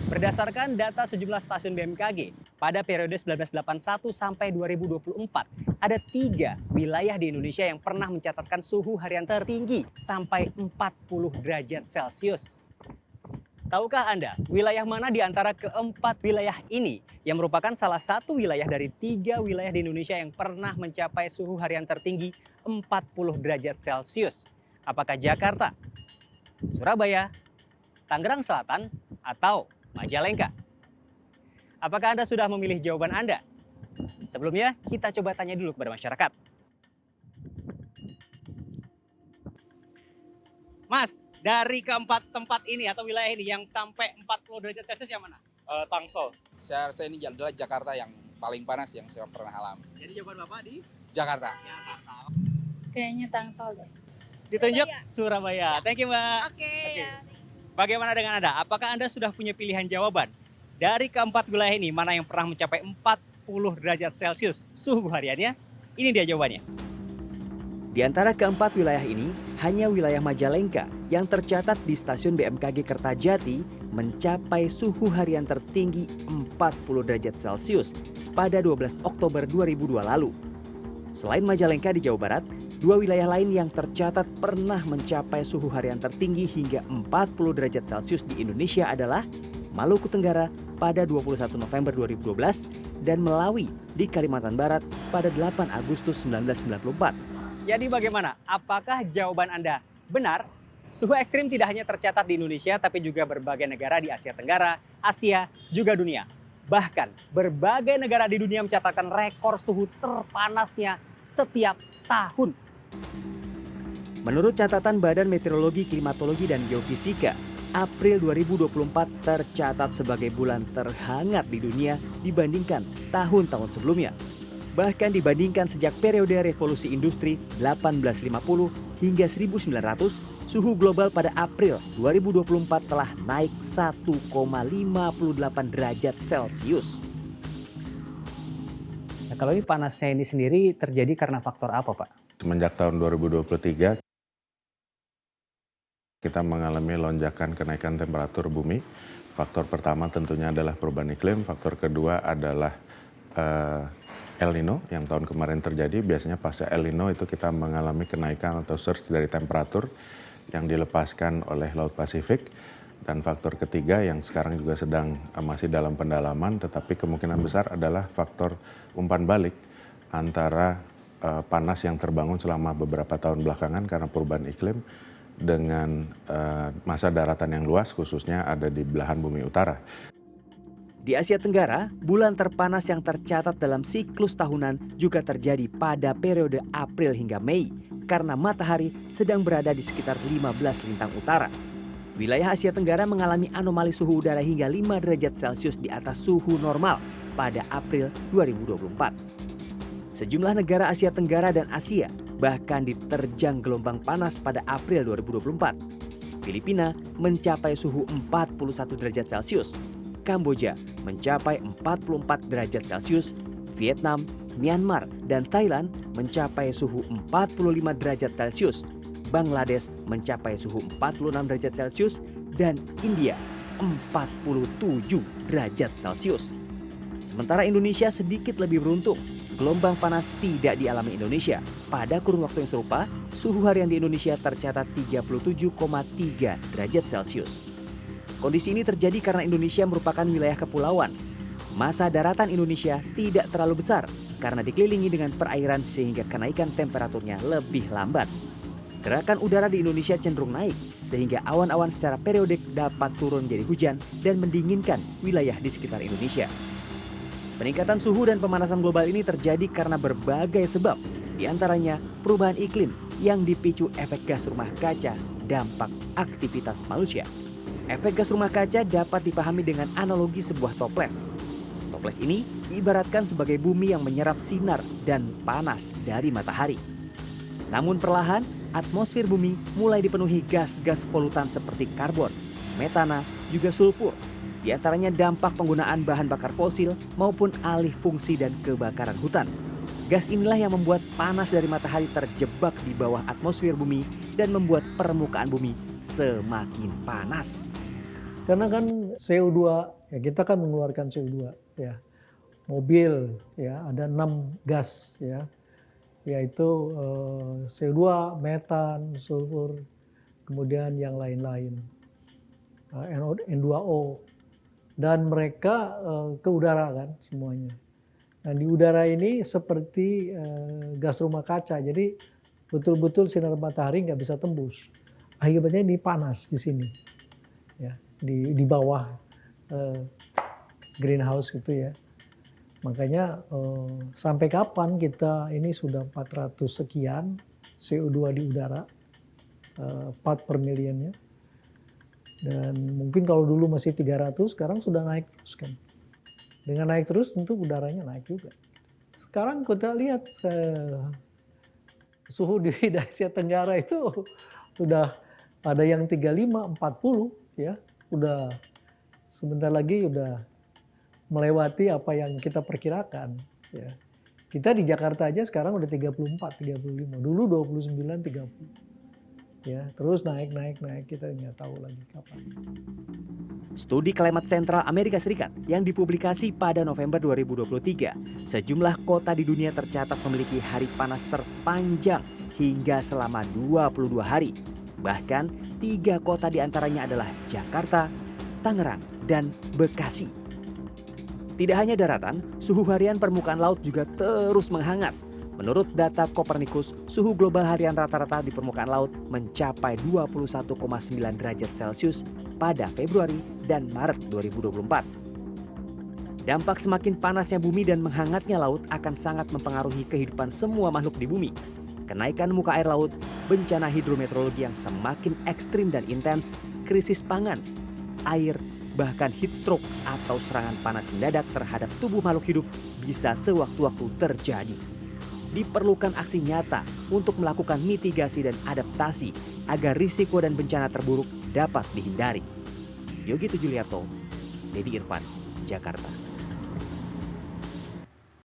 Berdasarkan data sejumlah stasiun BMKG, pada periode 1981 sampai 2024, ada 3 wilayah di Indonesia yang pernah mencatatkan suhu harian tertinggi sampai 40 derajat Celcius. Tahukah Anda, wilayah mana di antara keempat wilayah ini yang merupakan salah satu wilayah dari 3 wilayah di Indonesia yang pernah mencapai suhu harian tertinggi 40 derajat Celcius? Apakah Jakarta, Surabaya, Tangerang Selatan, atau Majalengka? Apakah Anda sudah memilih jawaban Anda? Sebelumnya, kita coba tanya dulu kepada masyarakat. Mas, dari keempat tempat ini atau wilayah ini yang sampai 40 derajat Celcius yang mana? Tangsel. Saya rasa ini adalah Jakarta yang paling panas yang saya pernah alami. Jadi jawaban Bapak di Jakarta. Jakarta. Kayaknya Tangsel deh. Ditunjuk Surabaya. Thank you, Mbak. Oke. Ya. Bagaimana dengan Anda? Apakah Anda sudah punya pilihan jawaban? Dari keempat wilayah ini, mana yang pernah mencapai 40 derajat Celcius suhu hariannya? Ini dia jawabannya. Di antara keempat wilayah ini, hanya wilayah Majalengka yang tercatat di stasiun BMKG Kertajati mencapai suhu harian tertinggi 40 derajat Celcius pada 12 Oktober 2002 lalu. Selain Majalengka di Jawa Barat, 2 wilayah lain yang tercatat pernah mencapai suhu harian tertinggi hingga 40 derajat Celcius di Indonesia adalah Maluku Tenggara pada 21 November 2012 dan Melawi di Kalimantan Barat pada 8 Agustus 1994. Jadi bagaimana? Apakah jawaban Anda benar? Suhu ekstrim tidak hanya tercatat di Indonesia, tapi juga berbagai negara di Asia Tenggara, Asia, juga dunia. Bahkan berbagai negara di dunia mencatatkan rekor suhu terpanasnya setiap tahun. Menurut catatan Badan Meteorologi, Klimatologi, dan Geofisika, April 2024 tercatat sebagai bulan terhangat di dunia dibandingkan tahun-tahun sebelumnya. Bahkan dibandingkan sejak periode revolusi industri 1850 hingga 1900, suhu global pada April 2024 telah naik 1,58 derajat Celcius. Nah, kalau ini panasnya ini sendiri terjadi karena faktor apa, Pak? Semenjak tahun 2023, kita mengalami lonjakan kenaikan temperatur bumi. Faktor pertama tentunya adalah perubahan iklim, faktor kedua adalah El Nino yang tahun kemarin terjadi. Biasanya pasca El Nino itu kita mengalami kenaikan atau surge dari temperatur yang dilepaskan oleh Laut Pasifik. Dan faktor ketiga yang sekarang juga sedang masih dalam pendalaman, tetapi kemungkinan besar adalah faktor umpan balik antara panas yang terbangun selama beberapa tahun belakangan karena perubahan iklim dengan masa daratan yang luas, khususnya ada di belahan bumi utara. Di Asia Tenggara, bulan terpanas yang tercatat dalam siklus tahunan juga terjadi pada periode April hingga Mei karena matahari sedang berada di sekitar 15 lintang utara. Wilayah Asia Tenggara mengalami anomali suhu udara hingga 5 derajat Celcius di atas suhu normal pada April 2024. Sejumlah negara Asia Tenggara dan Asia bahkan diterjang gelombang panas pada April 2024. Filipina mencapai suhu 41 derajat Celcius. Kamboja mencapai 44 derajat Celcius, Vietnam, Myanmar, dan Thailand mencapai suhu 45 derajat Celcius, Bangladesh mencapai suhu 46 derajat Celcius, dan India 47 derajat Celcius. Sementara Indonesia sedikit lebih beruntung, gelombang panas tidak dialami Indonesia. Pada kurun waktu yang serupa, suhu harian di Indonesia tercatat 37,3 derajat Celcius. Kondisi ini terjadi karena Indonesia merupakan wilayah kepulauan. Masa daratan Indonesia tidak terlalu besar karena dikelilingi dengan perairan sehingga kenaikan temperaturnya lebih lambat. Gerakan udara di Indonesia cenderung naik sehingga awan-awan secara periodik dapat turun jadi hujan dan mendinginkan wilayah di sekitar Indonesia. Peningkatan suhu dan pemanasan global ini terjadi karena berbagai sebab, di antaranya perubahan iklim yang dipicu efek gas rumah kaca, dampak aktivitas manusia. Efek gas rumah kaca dapat dipahami dengan analogi sebuah toples. Toples ini diibaratkan sebagai bumi yang menyerap sinar dan panas dari matahari. Namun perlahan, atmosfer bumi mulai dipenuhi gas-gas polutan seperti karbon, metana, juga sulfur. Di antaranya dampak penggunaan bahan bakar fosil maupun alih fungsi dan kebakaran hutan. Gas inilah yang membuat panas dari matahari terjebak di bawah atmosfer bumi dan membuat permukaan bumi semakin panas. Karena kan CO2 Ya, kita kan mengeluarkan CO2 ya. Mobil ya ada 6 gas ya, yaitu CO2, metan, sulfur, kemudian yang lain-lain, N2O, dan mereka ke udara kan semuanya. Nah di udara ini seperti gas rumah kaca, jadi betul-betul sinar matahari nggak bisa tembus. Akibatnya ini panas di sini, ya di bawah greenhouse gitu ya. Makanya sampai kapan kita ini sudah 400 sekian CO2 di udara, part per millionnya. Dan mungkin kalau dulu masih 300, sekarang sudah naik terus kan. Dengan naik terus tentu udaranya naik juga. Sekarang kita lihat suhu di Asia Tenggara itu sudah ada yang 35, 40 ya. Udah sebentar lagi udah melewati apa yang kita perkirakan ya. Kita di Jakarta aja sekarang udah 34, 35. Dulu 29, 30. Ya, terus naik kita nggak tahu lagi kapan. Studi Climate Central Amerika Serikat yang dipublikasi pada November 2023, sejumlah kota di dunia tercatat memiliki hari panas terpanjang hingga selama 22 hari. Bahkan 3 kota diantaranya adalah Jakarta, Tangerang, dan Bekasi. Tidak hanya daratan, suhu harian permukaan laut juga terus menghangat. Menurut data Copernicus, suhu global harian rata-rata di permukaan laut mencapai 21,9 derajat Celcius pada Februari dan Maret 2024. Dampak semakin panasnya bumi dan menghangatnya laut akan sangat mempengaruhi kehidupan semua makhluk di bumi. Kenaikan muka air laut, bencana hidrometeorologi yang semakin ekstrim dan intens, krisis pangan, air, bahkan heat stroke atau serangan panas mendadak terhadap tubuh makhluk hidup bisa sewaktu-waktu terjadi. Diperlukan aksi nyata untuk melakukan mitigasi dan adaptasi agar risiko dan bencana terburuk dapat dihindari. Yogi Tujuliarto, Dedi Irfan, Jakarta.